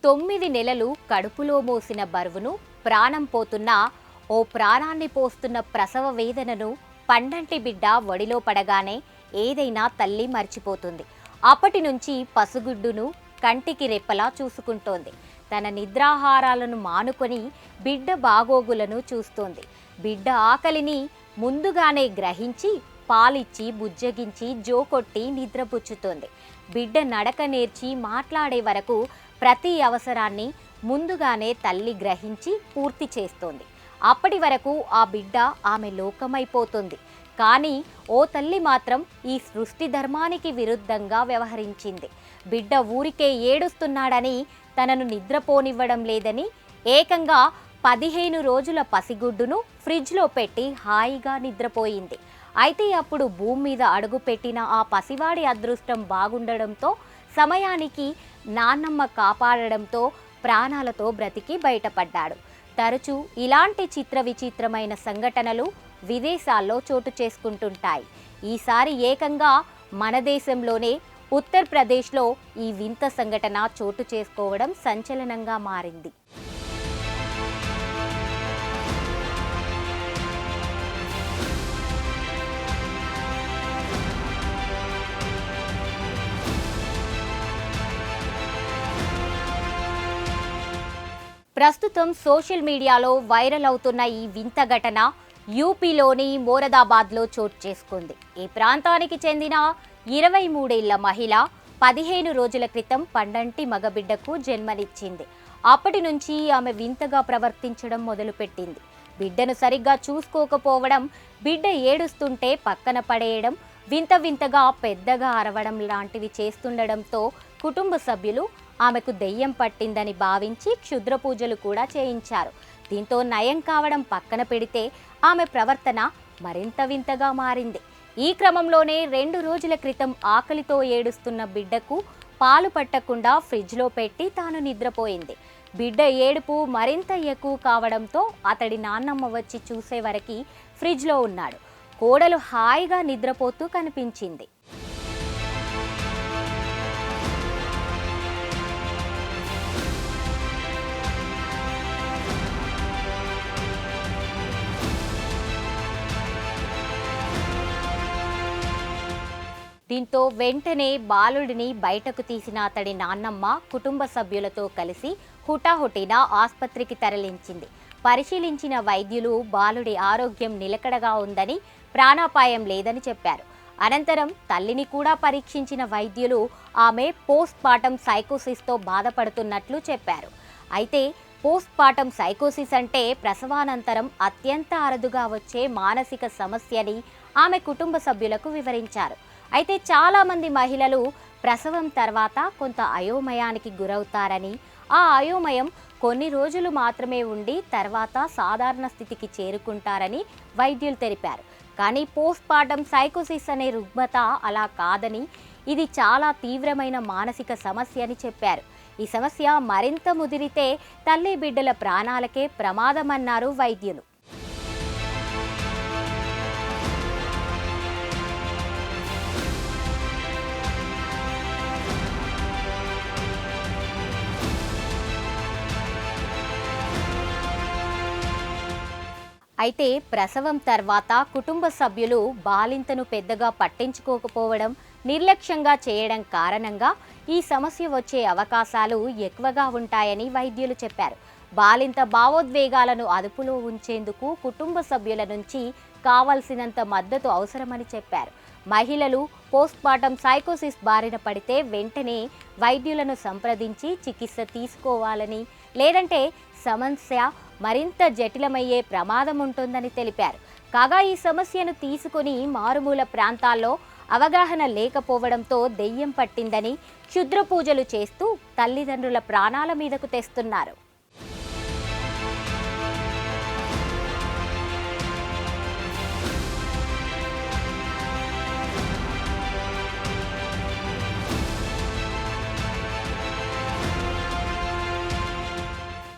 9 నెలలు కడుపులో మోసిన బరువును ప్రాణం పోతున్న ఓ ప్రాణాన్ని పోస్తున్న ప్రసవ వేదనను పండంటి బిడ్డ ఒడిలో పడగానే ఏదైనా తల్లి మర్చిపోతుంది. అప్పటి నుంచి పసుగుడ్డును కంటికి రెప్పలా చూసుకుంటోంది. తన నిద్రాహారాలను మానుకొని బిడ్డ బాగోగులను చూస్తోంది. బిడ్డ ఆకలిని ముందుగానే గ్రహించి పాలిచ్చి బుజ్జగించి జోకొట్టి నిద్రపుచ్చుతోంది. బిడ్డ నడక నేర్చి మాట్లాడే వరకు ప్రతి అవసరాన్ని ముందుగానే తల్లి గ్రహించి పూర్తి చేస్తోంది. అప్పటి వరకు ఆ బిడ్డ ఆమె లోకమైపోతుంది. కానీ ఓ తల్లి మాత్రం ఈ సృష్టి ధర్మానికి విరుద్ధంగా వ్యవహరించింది. బిడ్డ ఊరికే ఏడుస్తున్నాడని తనను నిద్రపోనివ్వడం లేదని ఏకంగా 15 రోజుల పసిగుడ్డును ఫ్రిడ్జ్లో పెట్టి హాయిగా నిద్రపోయింది. అయితే అప్పుడు భూమి మీద అడుగుపెట్టిన ఆ పసివాడి అదృష్టం బాగుండడంతో సమయానికి నాన్నమ్మ కాపాడడంతో ప్రాణాలతో బ్రతికి బయటపడ్డాడు. తరచూ ఇలాంటి విచిత్రమైన సంఘటనలు విదేశాల్లో చోటు చేసుకుంటుంటాయి. ఈసారి ఏకంగా మన దేశంలోనే ఉత్తరప్రదేశ్లో ఈ వింత సంఘటన చోటు చేసుకోవడం సంచలనంగా మారింది. ప్రస్తుతం సోషల్ మీడియాలో వైరల్ అవుతున్న ఈ వింత ఘటన యూపీలోని మోరదాబాద్లో చోటు చేసుకుంది. ఈ ప్రాంతానికి చెందిన 23 ఏళ్ల మహిళ 15 రోజుల క్రితం పండంటి మగబిడ్డకు జన్మనిచ్చింది. అప్పటి నుంచి ఆమె వింతగా ప్రవర్తించడం మొదలుపెట్టింది. బిడ్డను సరిగ్గా చూసుకోకపోవడం, బిడ్డ ఏడుస్తుంటే పక్కన పడేయడం, వింతగా పెద్దగా అరవడం లాంటివి చేస్తుండడంతో కుటుంబ సభ్యులు ఆమెకు దెయ్యం పట్టిందని భావించి క్షుద్ర పూజలు కూడా చేయించారు. దీంతో నయం కావడం పక్కన పెడితే ఆమె ప్రవర్తన మరింత వింతగా మారింది. ఈ క్రమంలోనే 2 రోజుల క్రితం ఆకలితో ఏడుస్తున్న బిడ్డకు పాలు పట్టకుండా ఫ్రిడ్జ్లో పెట్టి తాను నిద్రపోయింది. బిడ్డ ఏడుపు మరింత ఎక్కువ కావడంతో అతడి నాన్నమ్మ వచ్చి చూసే వరకు ఫ్రిడ్జ్లో ఉన్నాడు. కోడలు హాయిగా నిద్రపోతూ కనిపించింది. దీంతో వెంటనే బాలుడిని బయటకు తీసిన అతడి నాన్నమ్మ కుటుంబ సభ్యులతో కలిసి హుటాహుటిన ఆసుపత్రికి తరలించింది. పరిశీలించిన వైద్యులు బాలుడి ఆరోగ్యం నిలకడగా ఉందని, ప్రాణాపాయం లేదని చెప్పారు. అనంతరం తల్లిని కూడా పరీక్షించిన వైద్యులు ఆమె పోస్ట్ పార్టం సైకోసిస్తో బాధపడుతున్నట్లు చెప్పారు. అయితే పోస్ట్ పార్టం సైకోసిస్ అంటే ప్రసవానంతరం అత్యంత అరుదుగా వచ్చే మానసిక సమస్యని ఆమె కుటుంబ సభ్యులకు వివరించారు. అయితే చాలామంది మహిళలు ప్రసవం తర్వాత కొంత అయోమయానికి గురవుతారని, ఆ అయోమయం కొన్ని రోజులు మాత్రమే ఉండి తర్వాత సాధారణ స్థితికి చేరుకుంటారని వైద్యులు తెలిపారు. కానీ పోస్ట్ పార్టం సైకోసిస్ అనే రుగ్మత అలా కాదని, ఇది చాలా తీవ్రమైన మానసిక సమస్య అని చెప్పారు. ఈ సమస్య మరింత ముదిరితే తల్లి బిడ్డల ప్రాణాలకే ప్రమాదమన్నారు వైద్యులు. అయితే ప్రసవం తర్వాత కుటుంబ సభ్యులు బాలింతను పెద్దగా పట్టించుకోకపోవడం, నిర్లక్ష్యంగా చేయడం కారణంగా ఈ సమస్య వచ్చే అవకాశాలు ఎక్కువగా ఉంటాయని వైద్యులు చెప్పారు. బాలింత భావోద్వేగాలను అదుపులో ఉంచేందుకు కుటుంబ సభ్యుల నుంచి కావాల్సినంత మద్దతు అవసరమని చెప్పారు. మహిళలు పోస్ట్ పార్టం సైకోసిస్ బారిన పడితే వెంటనే వైద్యులను సంప్రదించి చికిత్స తీసుకోవాలని, లేదంటే సమస్య మరింత జటిలమయ్యే ప్రమాదం ఉంటుందని తెలిపారు. కాగా ఈ సమస్యను తీసుకుని మారుమూల ప్రాంతాల్లో అవగాహన లేకపోవడంతో దెయ్యం పట్టిందని క్షుద్ర పూజలు చేస్తూ తల్లిదండ్రుల ప్రాణాల మీదకు తెస్తున్నారు.